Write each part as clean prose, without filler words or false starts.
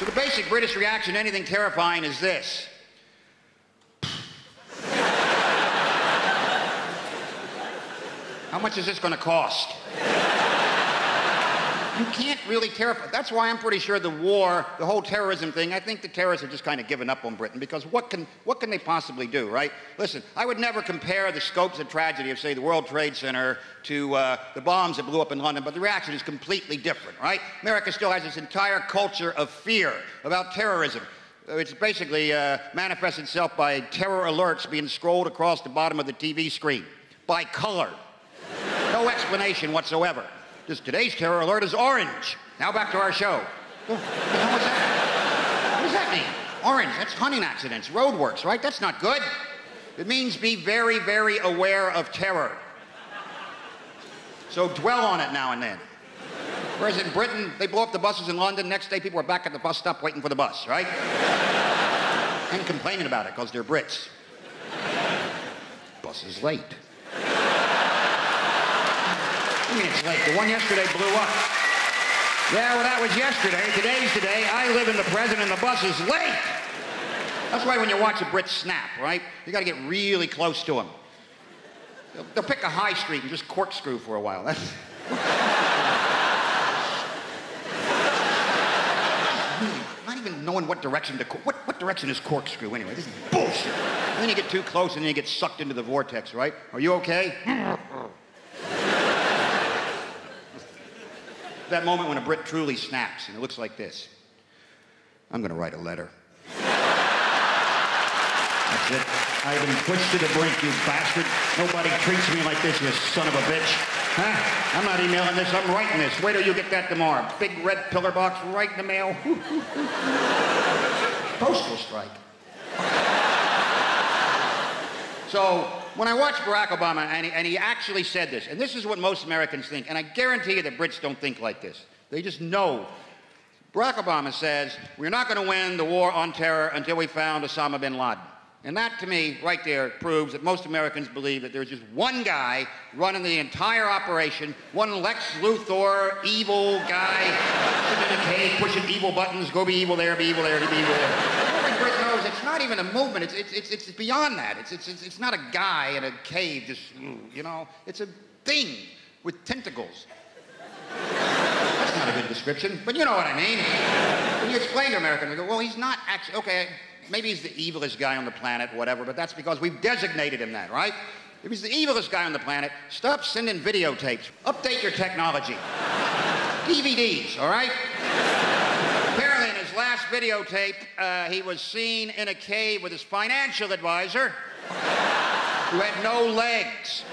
So the basic British reaction to anything terrifying is this. How much is this going to cost? You can't really terrify. That's why I'm pretty sure the war, the whole terrorism thing, I think the terrorists have just kind of given up on Britain, because what can they possibly do, right? Listen, I would never compare the scopes of tragedy of, say, the World Trade Center to the bombs that blew up in London, but the reaction is completely different, right? America still has this entire culture of fear about terrorism. It's basically manifests itself by terror alerts being scrolled across the bottom of the TV screen by color. No explanation whatsoever. Just today's terror alert is orange. Now back to our show. What the hell was that? What does that mean? Orange, that's hunting accidents, roadworks, right? That's not good. It means be very, very aware of terror. So dwell on it now and then. Whereas in Britain, they blow up the buses in London. Next day, people are back at the bus stop waiting for the bus, right? And complaining about it because they're Brits. Bus is late. I mean, it's late. The one yesterday blew up. Yeah, well, that was yesterday. Today's today. I live in the present and the bus is late. That's why when you watch a Brit snap, right, you got to get really close to them. They'll pick a high street and just corkscrew for a while. That's... Not even knowing what direction to... What direction is corkscrew anyway? This is bullshit. And then you get too close and then you get sucked into the vortex, right? Are you okay? That moment when a Brit truly snaps, and it looks like this. I'm going to write a letter. That's it. I've been pushed to the brink, you bastard. Nobody treats me like this, you son of a bitch. Huh? I'm not emailing this, I'm writing this. Wait till you get that tomorrow. Big red pillar box right in the mail. Postal strike. So, when I watched Barack Obama, and he actually said this, and this is what most Americans think, and I guarantee you that Brits don't think like this. They just know. Barack Obama says, we're not going to win the war on terror until we found Osama bin Laden. And that, to me, right there, proves that most Americans believe that there's just one guy running the entire operation, one Lex Luthor, evil guy, sitting in a cave, pushing evil buttons, go be evil there, be evil there, be evil there. Every Brit knows it's not even a movement, it's beyond that. It's not a guy in a cave just, you know, it's a thing with tentacles. That's not a good description, but you know what I mean. When you explain to Americans, they go, well, he's not actually, okay, maybe he's the evilest guy on the planet, whatever, but that's because we've designated him that, right? If he's the evilest guy on the planet, stop sending videotapes. Update your technology. DVDs, all right? Apparently, in his last videotape, he was seen in a cave with his financial advisor, who had no legs.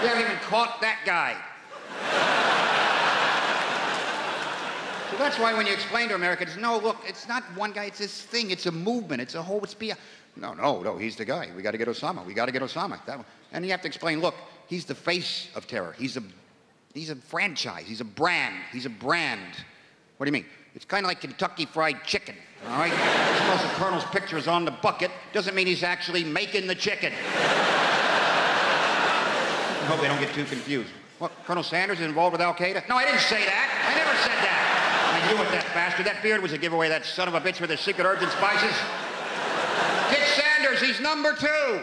We haven't even caught that guy. So that's why when you explain to Americans, no, look, it's not one guy, it's this thing, it's a movement, it's a whole, it's beyond. No, he's the guy. We got to get Osama. We got to get Osama. That one. And you have to explain, look, he's the face of terror. He's a franchise. He's a brand. He's a brand. What do you mean? It's kind of like Kentucky Fried Chicken, all right? Just because the Colonel's picture is on the bucket doesn't mean he's actually making the chicken. I hope they don't get too confused. What, Colonel Sanders is involved with Al-Qaeda? No, I didn't say that. I never said that. I knew it, that bastard. That beard was a giveaway, that son of a bitch with his secret herbs and spices. Kid Sanders, he's number 2.